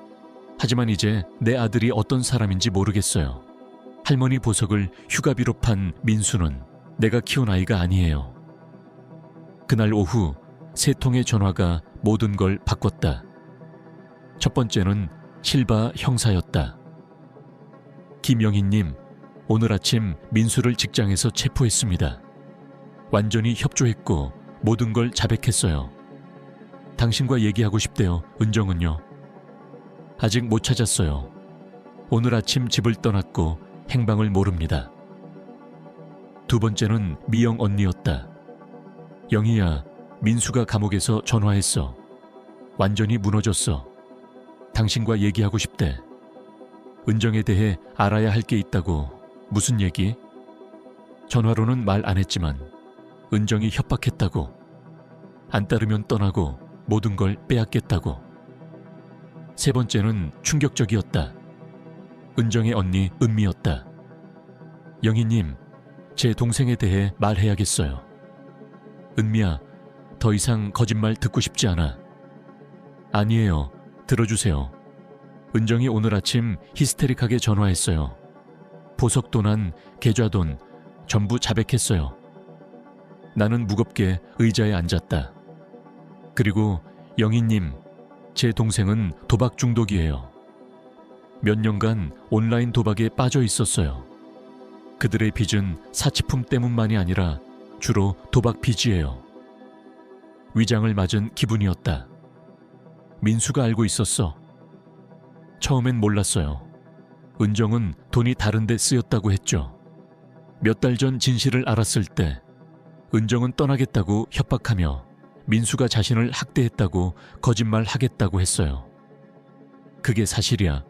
하지만 이제 내 아들이 어떤 사람인지 모르겠어요. 할머니 보석을 휴가비로 판 민수는 내가 키운 아이가 아니에요. 그날 오후 3통의 전화가 모든 걸 바꿨다. 첫 번째는 실바 형사였다. 김영희님, 오늘 아침 민수를 직장에서 체포했습니다. 완전히 협조했고 모든 걸 자백했어요. 당신과 얘기하고 싶대요. 은정은요? 아직 못 찾았어요. 오늘 아침 집을 떠났고 행방을 모릅니다. 두 번째는 미영 언니였다. 영희야, 민수가 감옥에서 전화했어. 완전히 무너졌어. 당신과 얘기하고 싶대. 은정에 대해 알아야 할 게 있다고. 무슨 얘기? 전화로는 말 안 했지만 은정이 협박했다고. 안 따르면 떠나고 모든 걸 빼앗겠다고. 세 번째는 충격적이었다. 은정의 언니 은미였다. 영희님, 제 동생에 대해 말해야겠어요. 은미야, 더 이상 거짓말 듣고 싶지 않아. 아니에요. 들어주세요. 은정이 오늘 아침 히스테릭하게 전화했어요. 보석 도난, 계좌돈 전부 자백했어요. 나는 무겁게 의자에 앉았다. 그리고 영희님, 제 동생은 도박 중독이에요. 몇 년간 온라인 도박에 빠져 있었어요. 그들의 빚은 사치품 때문만이 아니라 주로 도박 빚이에요. 위장을 맞은 기분이었다. 민수가 알고 있었어. 처음엔 몰랐어요. 은정은 돈이 다른 데 쓰였다고 했죠. 몇 달 전 진실을 알았을 때 은정은 떠나겠다고 협박하며 민수가 자신을 학대했다고 거짓말하겠다고 했어요. 그게 사실이야.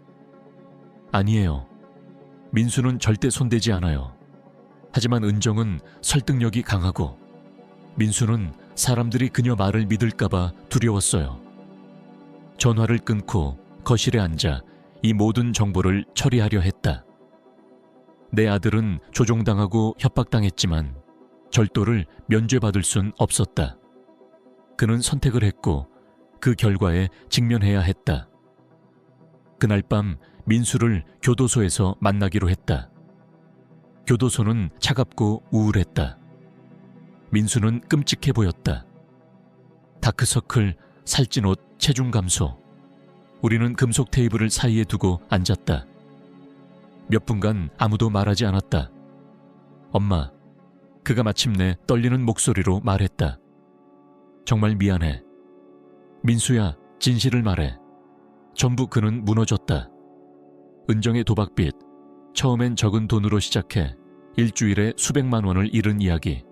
아니에요. 민수는 절대 손대지 않아요. 하지만 은정은 설득력이 강하고 민수는 사람들이 그녀 말을 믿을까봐 두려웠어요. 전화를 끊고 거실에 앉아 이 모든 정보를 처리하려 했다. 내 아들은 조종당하고 협박당했지만 절도를 면죄받을 순 없었다. 그는 선택을 했고 그 결과에 직면해야 했다. 그날 밤 민수를 교도소에서 만나기로 했다. 교도소는 차갑고 우울했다. 민수는 끔찍해 보였다. 다크서클, 살찐 옷, 체중 감소. 우리는 금속 테이블을 사이에 두고 앉았다. 몇 분간 아무도 말하지 않았다. 엄마, 그가 마침내 떨리는 목소리로 말했다. 정말 미안해. 민수야, 진실을 말해. 전부 그는 무너졌다. 은정의 도박빚, 처음엔 적은 돈으로 시작해 일주일에 수백만 원을 잃은 이야기.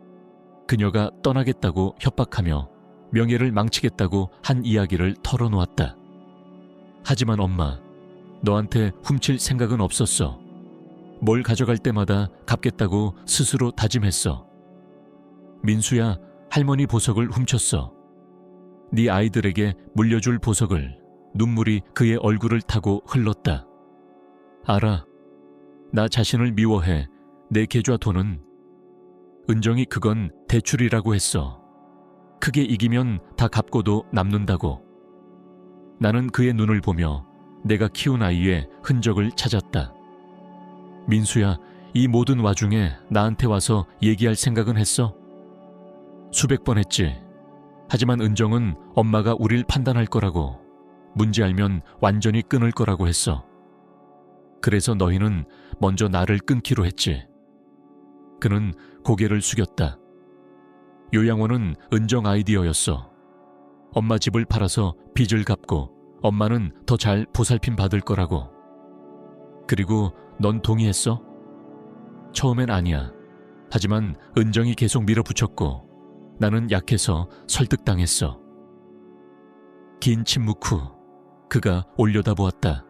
그녀가 떠나겠다고 협박하며 명예를 망치겠다고 한 이야기를 털어놓았다. 하지만 엄마, 너한테 훔칠 생각은 없었어. 뭘 가져갈 때마다 갚겠다고 스스로 다짐했어. 민수야, 할머니 보석을 훔쳤어. 네 아이들에게 물려줄 보석을. 눈물이 그의 얼굴을 타고 흘렀다. 알아. 나 자신을 미워해. 내 계좌 돈은. 은정이 그건 대출이라고 했어. 크게 이기면 다 갚고도 남는다고. 나는 그의 눈을 보며 내가 키운 아이의 흔적을 찾았다. 민수야, 이 모든 와중에 나한테 와서 얘기할 생각은 했어? 수백 번 했지. 하지만 은정은 엄마가 우릴 판단할 거라고, 문제 알면 완전히 끊을 거라고 했어. 그래서 너희는 먼저 나를 끊기로 했지. 그는 고개를 숙였다. 요양원은 은정 아이디어였어. 엄마 집을 팔아서 빚을 갚고 엄마는 더 잘 보살핌 받을 거라고. 그리고 넌 동의했어? 처음엔 아니야. 하지만 은정이 계속 밀어붙였고 나는 약해서 설득당했어. 긴 침묵 후 그가 올려다보았다.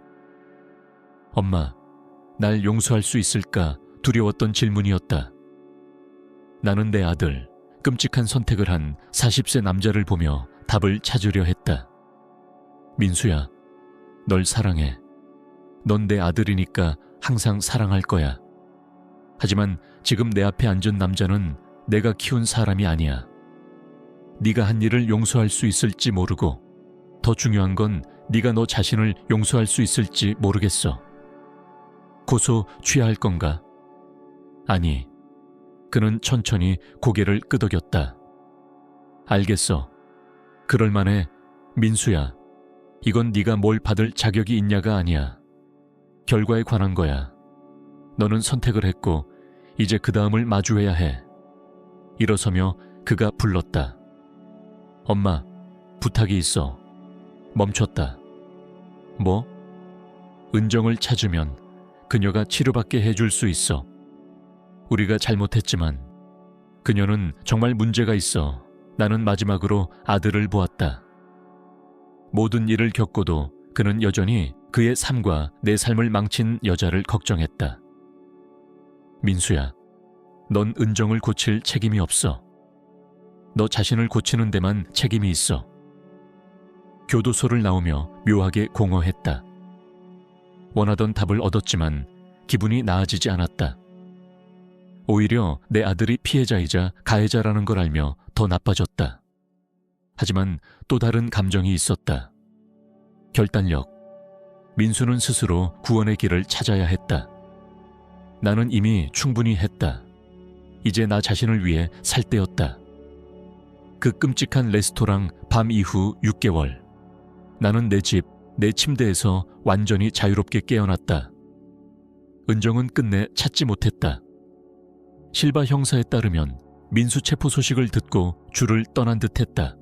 엄마, 날 용서할 수 있을까 두려웠던 질문이었다. 나는 내 아들, 끔찍한 선택을 한 40세 남자를 보며 답을 찾으려 했다. 민수야, 널 사랑해. 넌 내 아들이니까 항상 사랑할 거야. 하지만 지금 내 앞에 앉은 남자는 내가 키운 사람이 아니야. 네가 한 일을 용서할 수 있을지 모르고 더 중요한 건 네가 너 자신을 용서할 수 있을지 모르겠어. 고소 취하할 건가? 아니. 그는 천천히 고개를 끄덕였다. 알겠어. 그럴 만해. 민수야, 이건 네가 뭘 받을 자격이 있냐가 아니야. 결과에 관한 거야. 너는 선택을 했고 이제 그 다음을 마주해야 해. 일어서며 그가 불렀다. 엄마, 부탁이 있어. 멈췄다. 뭐? 은정을 찾으면 그녀가 치료받게 해줄 수 있어. 우리가 잘못했지만 그녀는 정말 문제가 있어. 나는 마지막으로 아들을 보았다. 모든 일을 겪고도 그는 여전히 그의 삶과 내 삶을 망친 여자를 걱정했다. 민수야, 넌 은정을 고칠 책임이 없어. 너 자신을 고치는 데만 책임이 있어. 교도소를 나오며 묘하게 공허했다. 원하던 답을 얻었지만 기분이 나아지지 않았다. 오히려 내 아들이 피해자이자 가해자라는 걸 알며 더 나빠졌다. 하지만 또 다른 감정이 있었다. 결단력. 민수는 스스로 구원의 길을 찾아야 했다. 나는 이미 충분히 했다. 이제 나 자신을 위해 살 때였다. 그 끔찍한 레스토랑 밤 이후 6개월. 나는 내 집, 내 침대에서 완전히 자유롭게 깨어났다. 은정은 끝내 찾지 못했다. 실바 형사에 따르면 민수 체포 소식을 듣고 주를 떠난 듯했다.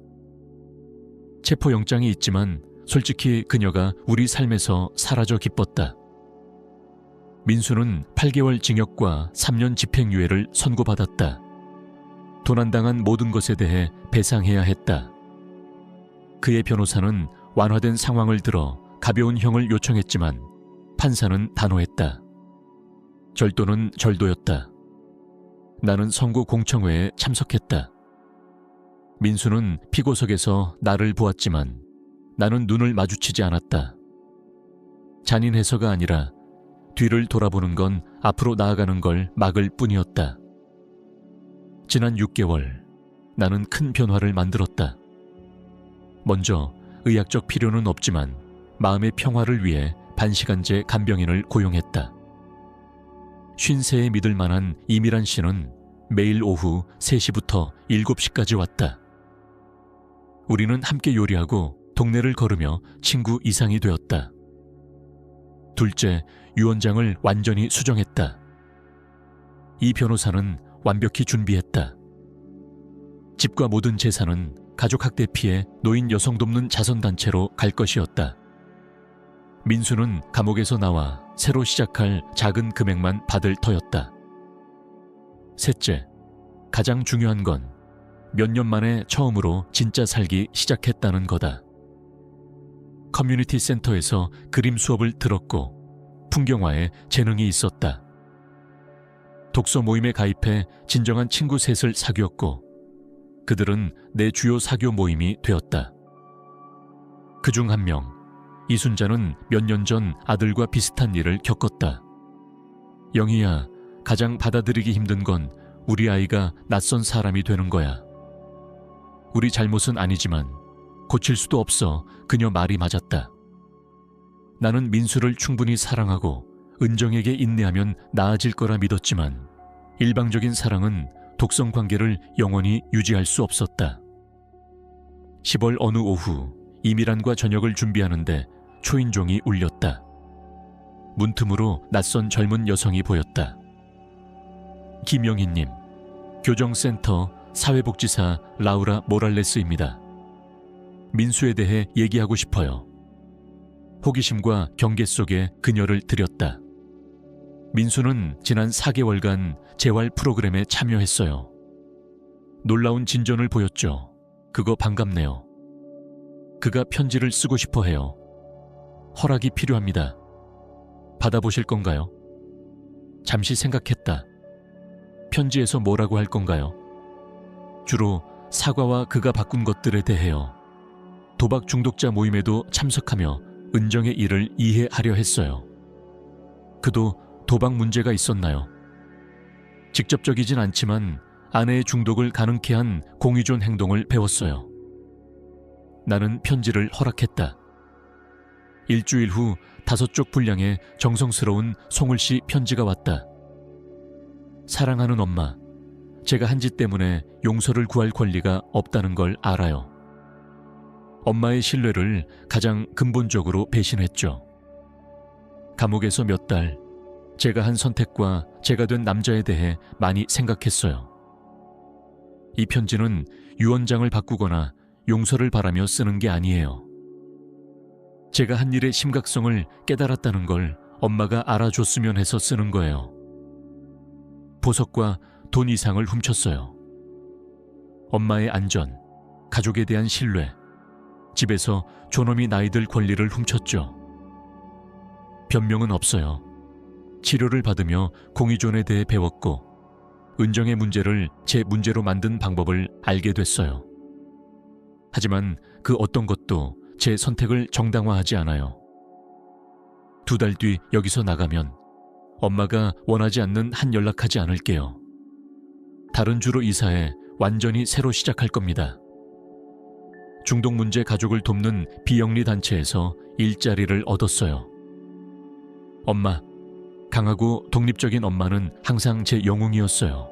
체포영장이 있지만 솔직히 그녀가 우리 삶에서 사라져 기뻤다. 민수는 8개월 징역과 3년 집행유예를 선고받았다. 도난당한 모든 것에 대해 배상해야 했다. 그의 변호사는 완화된 상황을 들어 가벼운 형을 요청했지만 판사는 단호했다. 절도는 절도였다. 나는 선고 공청회에 참석했다. 민수는 피고석에서 나를 보았지만 나는 눈을 마주치지 않았다. 잔인해서가 아니라 뒤를 돌아보는 건 앞으로 나아가는 걸 막을 뿐이었다. 지난 6개월, 나는 큰 변화를 만들었다. 먼저 의학적 필요는 없지만 마음의 평화를 위해 반시간제 간병인을 고용했다. 50세에 믿을 만한 이미란 씨는 매일 오후 3시부터 7시까지 왔다. 우리는 함께 요리하고 동네를 걸으며 친구 이상이 되었다. 둘째, 유언장을 완전히 수정했다. 이 변호사는 완벽히 준비했다. 집과 모든 재산은 가족학대 피해 노인 여성 돕는 자선단체로 갈 것이었다. 민수는 감옥에서 나와 새로 시작할 작은 금액만 받을 터였다. 셋째, 가장 중요한 건 몇 년 만에 처음으로 진짜 살기 시작했다는 거다. 커뮤니티 센터에서 그림 수업을 들었고 풍경화에 재능이 있었다. 독서 모임에 가입해 진정한 친구 셋을 사귀었고 그들은 내 주요 사교 모임이 되었다. 그중 한 명, 이순자는 몇 년 전 아들과 비슷한 일을 겪었다. 영희야, 가장 받아들이기 힘든 건 우리 아이가 낯선 사람이 되는 거야. 우리 잘못은 아니지만 고칠 수도 없어. 그녀 말이 맞았다. 나는 민수를 충분히 사랑하고 은정에게 인내하면 나아질 거라 믿었지만 일방적인 사랑은 독성 관계를 영원히 유지할 수 없었다. 10월 어느 오후 이미란과 저녁을 준비하는데 초인종이 울렸다. 문틈으로 낯선 젊은 여성이 보였다. 김영희님, 교정센터 사회복지사 라우라 모랄레스입니다. 민수에 대해 얘기하고 싶어요. 호기심과 경계 속에 그녀를 들였다. 민수는 지난 4개월간 재활 프로그램에 참여했어요. 놀라운 진전을 보였죠. 그거 반갑네요. 그가 편지를 쓰고 싶어 해요. 허락이 필요합니다. 받아보실 건가요? 잠시 생각했다. 편지에서 뭐라고 할 건가요? 주로 사과와 그가 바꾼 것들에 대해요. 도박 중독자 모임에도 참석하며 은정의 일을 이해하려 했어요. 그도 도박 문제가 있었나요? 직접적이진 않지만 아내의 중독을 가능케 한 공의존 행동을 배웠어요. 나는 편지를 허락했다. 일주일 후 5쪽 분량의 정성스러운 송을씨 편지가 왔다. 사랑하는 엄마, 제가 한 짓 때문에 용서를 구할 권리가 없다는 걸 알아요. 엄마의 신뢰를 가장 근본적으로 배신했죠. 감옥에서 몇 달, 제가 한 선택과 제가 된 남자에 대해 많이 생각했어요. 이 편지는 유언장을 바꾸거나 용서를 바라며 쓰는 게 아니에요. 제가 한 일의 심각성을 깨달았다는 걸 엄마가 알아줬으면 해서 쓰는 거예요. 보석과 돈 이상을 훔쳤어요. 엄마의 안전, 가족에 대한 신뢰, 집에서 존엄이 나이들 권리를 훔쳤죠. 변명은 없어요. 치료를 받으며 공의존에 대해 배웠고 은정의 문제를 제 문제로 만든 방법을 알게 됐어요. 하지만 그 어떤 것도 제 선택을 정당화하지 않아요. 2달 뒤 여기서 나가면 엄마가 원하지 않는 한 연락하지 않을게요. 다른 주로 이사해 완전히 새로 시작할 겁니다. 중독 문제 가족을 돕는 비영리 단체에서 일자리를 얻었어요. 엄마, 강하고 독립적인 엄마는 항상 제 영웅이었어요.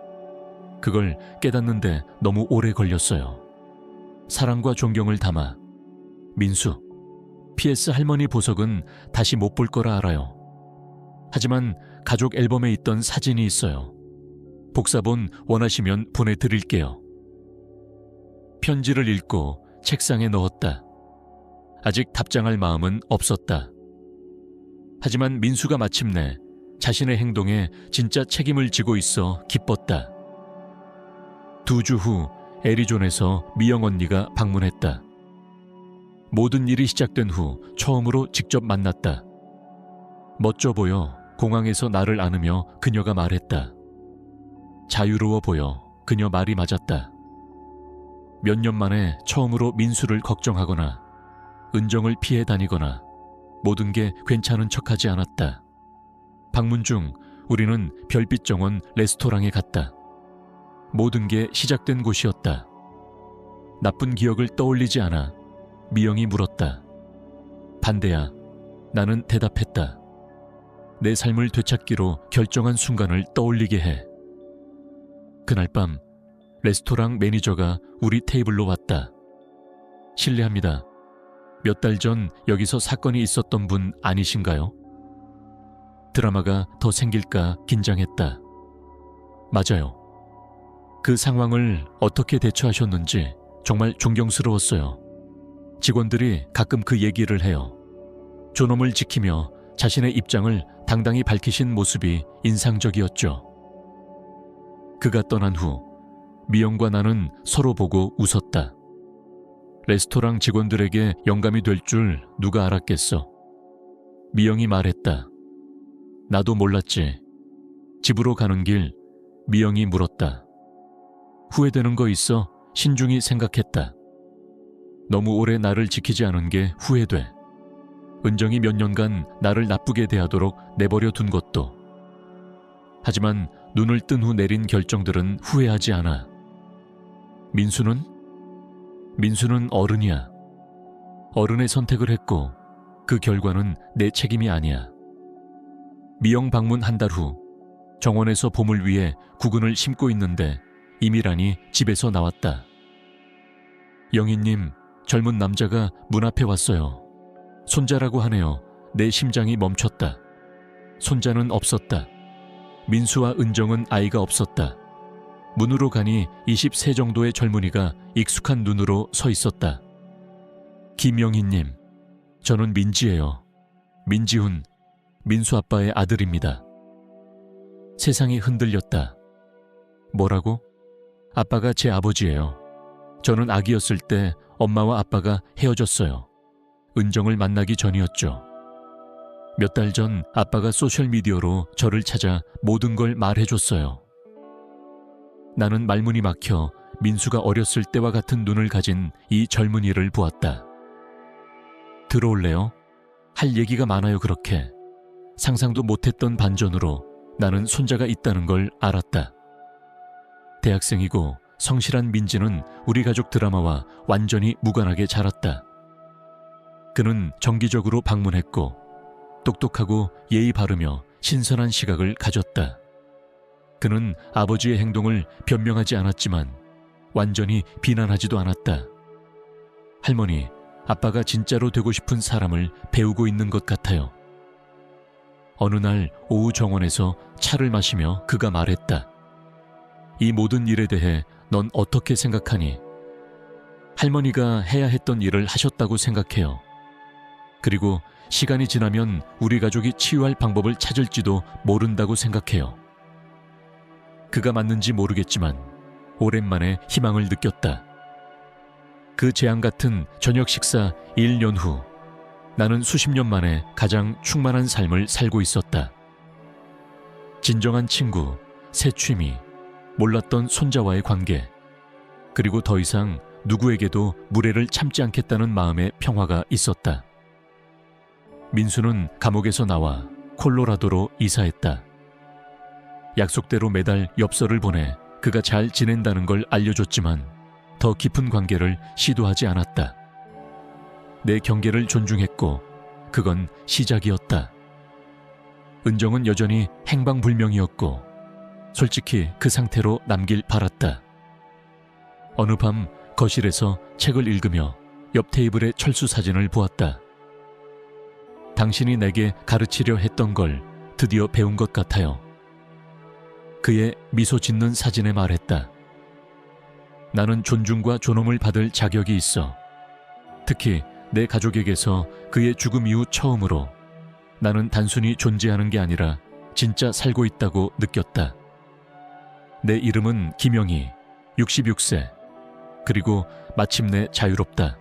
그걸 깨닫는데 너무 오래 걸렸어요. 사랑과 존경을 담아. 민수, PS 할머니 보석은 다시 못 볼 거라 알아요. 하지만 가족 앨범에 있던 사진이 있어요. 복사본 원하시면 보내드릴게요. 편지를 읽고 책상에 넣었다. 아직 답장할 마음은 없었다. 하지만 민수가 마침내 자신의 행동에 진짜 책임을 지고 있어 기뻤다. 2주 후 애리존에서 미영 언니가 방문했다. 모든 일이 시작된 후 처음으로 직접 만났다. 멋져 보여 공항에서 나를 안으며 그녀가 말했다. 자유로워 보여 그녀 말이 맞았다. 몇 년 만에 처음으로 민수를 걱정하거나 은정을 피해 다니거나 모든 게 괜찮은 척하지 않았다. 방문 중 우리는 별빛 정원 레스토랑에 갔다. 모든 게 시작된 곳이었다. 나쁜 기억을 떠올리지 않아. 미영이 물었다. 반대야. 나는 대답했다. 내 삶을 되찾기로 결정한 순간을 떠올리게 해. 그날 밤 레스토랑 매니저가 우리 테이블로 왔다. 실례합니다. 몇 달 전 여기서 사건이 있었던 분 아니신가요? 드라마가 더 생길까 긴장했다. 맞아요. 그 상황을 어떻게 대처하셨는지 정말 존경스러웠어요. 직원들이 가끔 그 얘기를 해요. 존엄을 지키며 자신의 입장을 당당히 밝히신 모습이 인상적이었죠. 그가 떠난 후 미영과 나는 서로 보고 웃었다. 레스토랑 직원들에게 영감이 될 줄 누가 알았겠어. 미영이 말했다. 나도 몰랐지. 집으로 가는 길 미영이 물었다. 후회되는 거 있어? 신중히 생각했다. 너무 오래 나를 지키지 않은 게 후회돼. 은정이 몇 년간 나를 나쁘게 대하도록 내버려 둔 것도. 하지만 눈을 뜬 후 내린 결정들은 후회하지 않아. 민수는 어른이야. 어른의 선택을 했고 그 결과는 내 책임이 아니야. 미영 방문 한 달 후 정원에서 봄을 위해 구근을 심고 있는데 이미란이 집에서 나왔다. 영희님, 젊은 남자가 문 앞에 왔어요. 손자라고 하네요. 내 심장이 멈췄다. 손자는 없었다. 민수와 은정은 아이가 없었다. 문으로 가니 20세 정도의 젊은이가 익숙한 눈으로 서 있었다. 김영희님, 저는 민지예요. 민지훈, 민수 아빠의 아들입니다. 세상이 흔들렸다. 뭐라고? 아빠가 제 아버지예요. 저는 아기였을 때 엄마와 아빠가 헤어졌어요. 은정을 만나기 전이었죠. 몇 달 전 아빠가 소셜미디어로 저를 찾아 모든 걸 말해줬어요. 나는 말문이 막혀 민수가 어렸을 때와 같은 눈을 가진 이 젊은이를 보았다. 들어올래요? 할 얘기가 많아요. 그렇게 상상도 못했던 반전으로 나는 손자가 있다는 걸 알았다. 대학생이고 성실한 민지는 우리 가족 드라마와 완전히 무관하게 자랐다. 그는 정기적으로 방문했고 똑똑하고 예의 바르며 신선한 시각을 가졌다. 그는 아버지의 행동을 변명하지 않았지만 완전히 비난하지도 않았다. 할머니, 아빠가 진짜로 되고 싶은 사람을 배우고 있는 것 같아요. 어느 날 오후 정원에서 차를 마시며 그가 말했다. 이 모든 일에 대해 넌 어떻게 생각하니? 할머니가 해야 했던 일을 하셨다고 생각해요. 그리고 시간이 지나면 우리 가족이 치유할 방법을 찾을지도 모른다고 생각해요. 그가 맞는지 모르겠지만 오랜만에 희망을 느꼈다. 그 재앙 같은 저녁 식사 1년 후 나는 수십 년 만에 가장 충만한 삶을 살고 있었다. 진정한 친구, 새 취미, 몰랐던 손자와의 관계, 그리고 더 이상 누구에게도 무례를 참지 않겠다는 마음의 평화가 있었다. 민수는 감옥에서 나와 콜로라도로 이사했다. 약속대로 매달 엽서를 보내 그가 잘 지낸다는 걸 알려줬지만 더 깊은 관계를 시도하지 않았다. 내 경계를 존중했고 그건 시작이었다. 은정은 여전히 행방불명이었고 솔직히 그 상태로 남길 바랐다. 어느 밤 거실에서 책을 읽으며 옆 테이블의 철수 사진을 보았다. 당신이 내게 가르치려 했던 걸 드디어 배운 것 같아요. 그의 미소 짓는 사진에 말했다. 나는 존중과 존엄을 받을 자격이 있어. 특히 내 가족에게서 그의 죽음 이후 처음으로 나는 단순히 존재하는 게 아니라 진짜 살고 있다고 느꼈다. 내 이름은 김영희, 66세. 그리고 마침내 자유롭다.